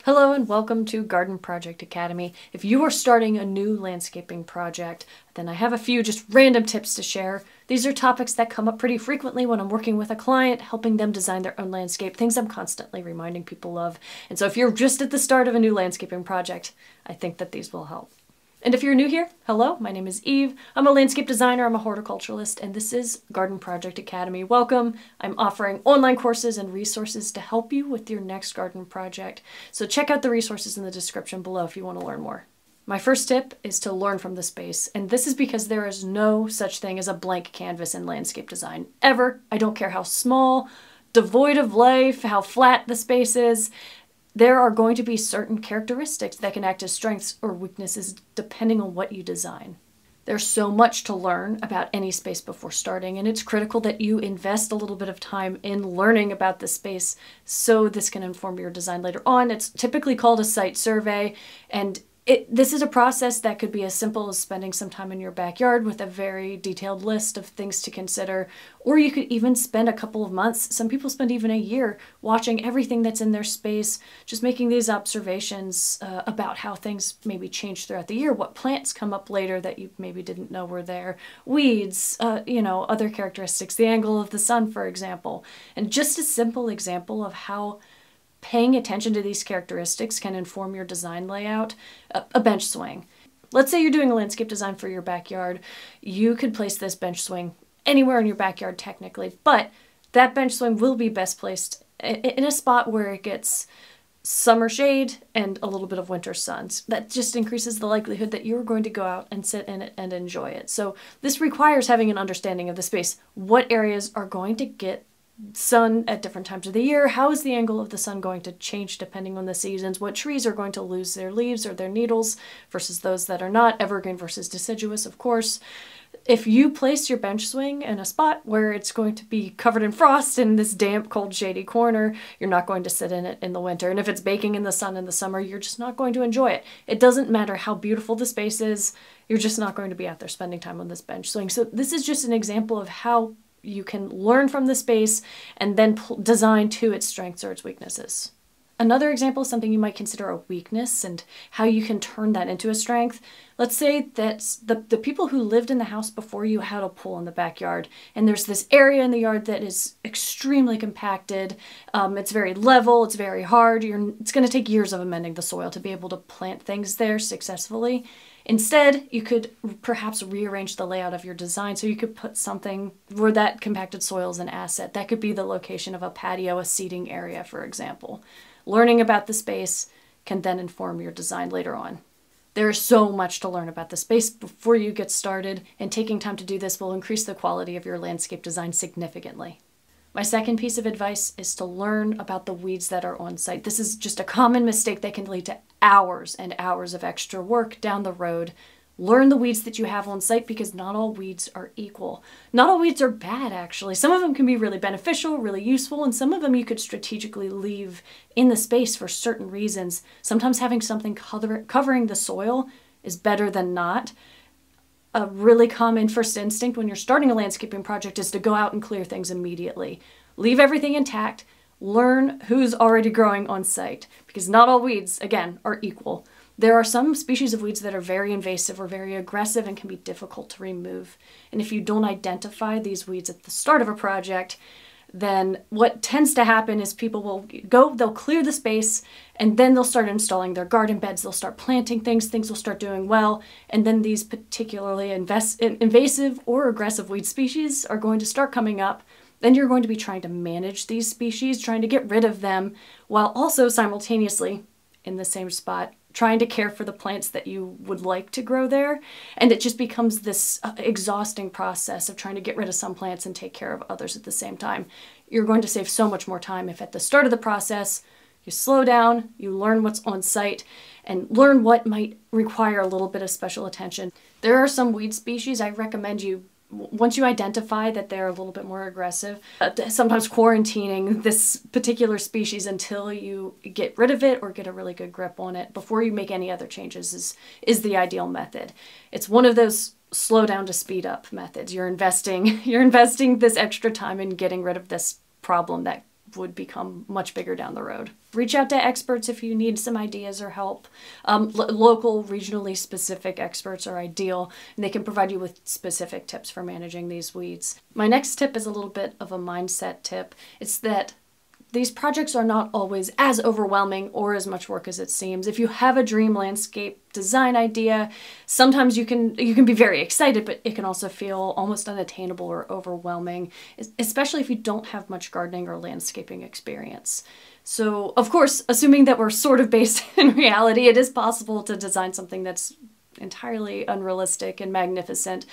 Hello and welcome to Garden Project Academy. If you are starting a new landscaping project, then I have a few just random tips to share. These are topics that come up pretty frequently when I'm working with a client, helping them design their own landscape, things I'm constantly reminding people of. And so if you're just at the start of a new landscaping project, I think that these will help. And if you're new here, hello, my name is Eve. I'm a landscape designer, I'm a horticulturalist, and this is Garden Project Academy. Welcome. I'm offering online courses and resources to help you with your next garden project. So check out the resources in the description below if you want to learn more. My first tip is to learn from the space, and this is because there is no such thing as a blank canvas in landscape design. Ever. I don't care how small, devoid of life, how flat the space is. There are going to be certain characteristics that can act as strengths or weaknesses depending on what you design. There's so much to learn about any space before starting, and it's critical that you invest a little bit of time in learning about the space so this can inform your design later on. It's typically called a site survey, and this is a process that could be as simple as spending some time in your backyard with a very detailed list of things to consider, or you could even spend a couple of months, some people spend even a year, watching everything that's in their space, just making these observations about how things maybe change throughout the year, what plants come up later that you maybe didn't know were there, weeds, other characteristics, the angle of the sun, for example. And just a simple example of how paying attention to these characteristics can inform your design layout. A bench swing. Let's say you're doing a landscape design for your backyard. You could place this bench swing anywhere in your backyard technically, but that bench swing will be best placed in a spot where it gets summer shade and a little bit of winter sun. That just increases the likelihood that you're going to go out and sit in it and enjoy it. So this requires having an understanding of the space. What areas are going to get sun at different times of the year? How is the angle of the sun going to change depending on the seasons? What trees are going to lose their leaves or their needles versus those that are not? Evergreen versus deciduous, of course. If you place your bench swing in a spot where it's going to be covered in frost in this damp, cold, shady corner, you're not going to sit in it in the winter. And if it's baking in the sun in the summer, you're just not going to enjoy it. It doesn't matter how beautiful the space is, you're just not going to be out there spending time on this bench swing. So this is just an example of how you can learn from the space and then design to its strengths or its weaknesses. Another example is something you might consider a weakness and how you can turn that into a strength. Let's say that the people who lived in the house before you had a pool in the backyard, and there's this area in the yard that is extremely compacted. It's very level, it's very hard. It's going to take years of amending the soil to be able to plant things there successfully. Instead, you could perhaps rearrange the layout of your design so you could put something where that compacted soil is an asset. That could be the location of a patio, a seating area, for example. Learning about the space can then inform your design later on. There is so much to learn about the space before you get started, and taking time to do this will increase the quality of your landscape design significantly. My second piece of advice is to learn about the weeds that are on site. This is just a common mistake that can lead to hours and hours of extra work down the road. Learn the weeds that you have on site because not all weeds are equal. Not all weeds are bad, actually. Some of them can be really beneficial, really useful, and some of them you could strategically leave in the space for certain reasons. Sometimes having something covering the soil is better than not. A really common first instinct when you're starting a landscaping project is to go out and clear things immediately. Leave everything intact. Learn who's already growing on site, because not all weeds, again, are equal. There are some species of weeds that are very invasive or very aggressive and can be difficult to remove. And if you don't identify these weeds at the start of a project, then what tends to happen is people will they'll clear the space, and then they'll start installing their garden beds, they'll start planting things will start doing well, and then these particularly invasive or aggressive weed species are going to start coming up. Then you're going to be trying to manage these species, trying to get rid of them, while also simultaneously, in the same spot, trying to care for the plants that you would like to grow there. And it just becomes this exhausting process of trying to get rid of some plants and take care of others at the same time. You're going to save so much more time if at the start of the process, you slow down, you learn what's on site, and learn what might require a little bit of special attention. There are some weed species I recommend you, once you identify that they're a little bit more aggressive, sometimes quarantining this particular species until you get rid of it or get a really good grip on it before you make any other changes is the ideal method. It's one of those slow down to speed up methods. You're investing this extra time in getting rid of this problem that would become much bigger down the road. Reach out to experts if you need some ideas or help. Local, regionally specific experts are ideal, and they can provide you with specific tips for managing these weeds. My next tip is a little bit of a mindset tip. It's that these projects are not always as overwhelming or as much work as it seems. If you have a dream landscape design idea, sometimes you can be very excited, but it can also feel almost unattainable or overwhelming, especially if you don't have much gardening or landscaping experience. So, of course, assuming that we're sort of based in reality, it is possible to design something that's entirely unrealistic and magnificent,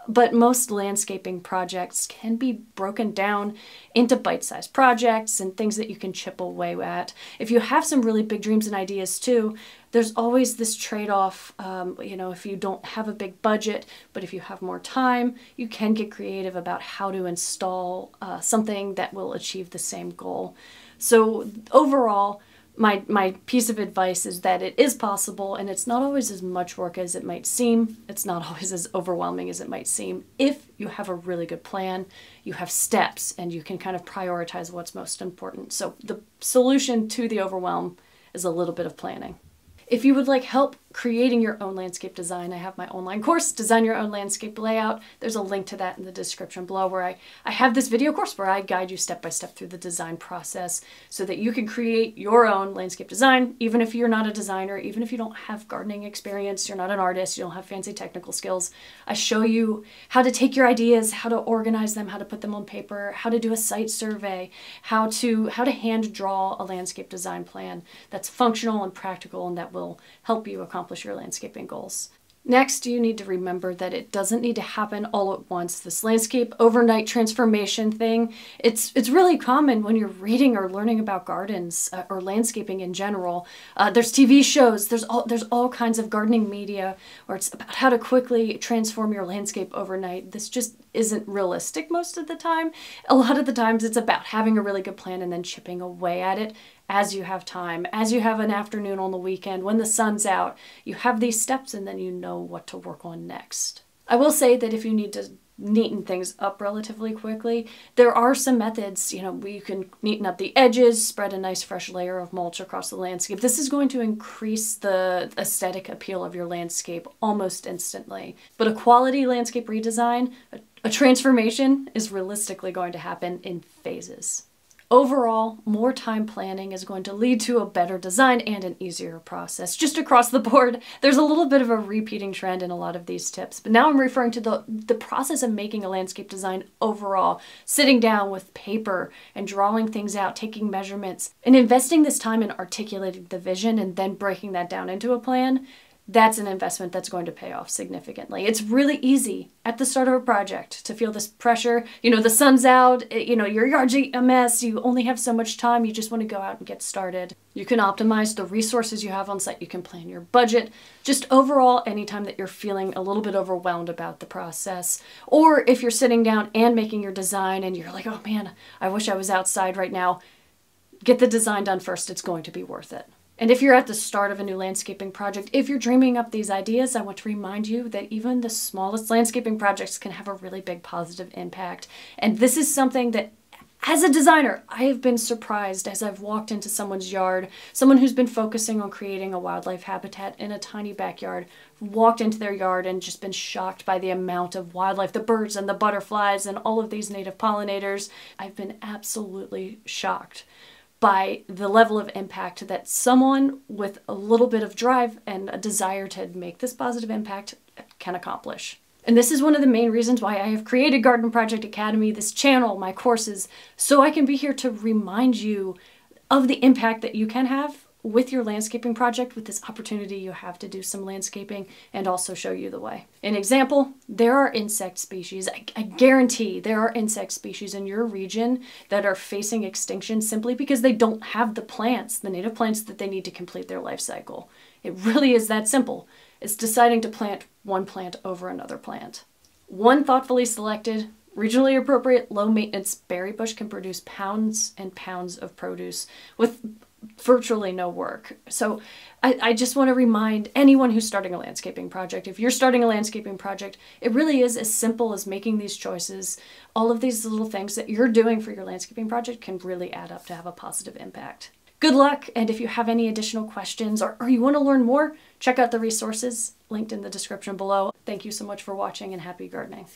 but most landscaping projects can be broken down into bite-sized projects and things that you can chip away at. If you have some really big dreams and ideas too, there's always this trade-off, if you don't have a big budget, but if you have more time, you can get creative about how to install something that will achieve the same goal. So overall, my piece of advice is that it is possible, and it's not always as much work as it might seem. It's not always as overwhelming as it might seem. If you have a really good plan, you have steps, and you can kind of prioritize what's most important. So the solution to the overwhelm is a little bit of planning. If you would like help creating your own landscape design, I have my online course, Design Your Own Landscape Layout. There's a link to that in the description below, where I have this video course where I guide you step by step through the design process so that you can create your own landscape design, even if you're not a designer, even if you don't have gardening experience, you're not an artist, you don't have fancy technical skills. I show you how to take your ideas, how to organize them, how to put them on paper, how to do a site survey, how to hand draw a landscape design plan that's functional and practical and that will help you accomplish your landscaping goals. Next, you need to remember that it doesn't need to happen all at once. This landscape overnight transformation thing, it's really common when you're reading or learning about gardens or landscaping in general. There's TV shows, there's all kinds of gardening media where it's about how to quickly transform your landscape overnight. This just isn't realistic most of the time. A lot of the times it's about having a really good plan and then chipping away at it as you have time, as you have an afternoon on the weekend, when the sun's out. You have these steps and then you know what to work on next. I will say that if you need to neaten things up relatively quickly, there are some methods, where you can neaten up the edges, spread a nice fresh layer of mulch across the landscape. This is going to increase the aesthetic appeal of your landscape almost instantly. But a quality landscape redesign, a transformation, is realistically going to happen in phases. Overall, more time planning is going to lead to a better design and an easier process. Just across the board, there's a little bit of a repeating trend in a lot of these tips, but now I'm referring to the process of making a landscape design overall, sitting down with paper and drawing things out, taking measurements, and investing this time in articulating the vision and then breaking that down into a plan. That's an investment that's going to pay off significantly. It's really easy at the start of a project to feel this pressure. The sun's out, your yard's a mess, you only have so much time, you just want to go out and get started. You can optimize the resources you have on site, you can plan your budget. Just overall, anytime that you're feeling a little bit overwhelmed about the process, or if you're sitting down and making your design and you're like, oh man, I wish I was outside right now, get the design done first, it's going to be worth it. And if you're at the start of a new landscaping project, if you're dreaming up these ideas, I want to remind you that even the smallest landscaping projects can have a really big positive impact. And this is something that, as a designer, I have been surprised as I've walked into someone's yard, someone who's been focusing on creating a wildlife habitat in a tiny backyard, walked into their yard and just been shocked by the amount of wildlife, the birds and the butterflies and all of these native pollinators. I've been absolutely shocked by the level of impact that someone with a little bit of drive and a desire to make this positive impact can accomplish. And this is one of the main reasons why I have created Garden Project Academy, this channel, my courses, so I can be here to remind you of the impact that you can have with your landscaping project, with this opportunity you have to do some landscaping, and also show you the way. An example, there are insect species, I guarantee there are insect species in your region that are facing extinction simply because they don't have the plants, the native plants that they need to complete their life cycle. It really is that simple. It's deciding to plant one plant over another plant. One thoughtfully selected, regionally appropriate, low-maintenance berry bush can produce pounds and pounds of produce with virtually no work. So I just want to remind anyone who's starting a landscaping project, if you're starting a landscaping project, it really is as simple as making these choices. All of these little things that you're doing for your landscaping project can really add up to have a positive impact. Good luck, and if you have any additional questions or you want to learn more, check out the resources linked in the description below. Thank you so much for watching, and happy gardening.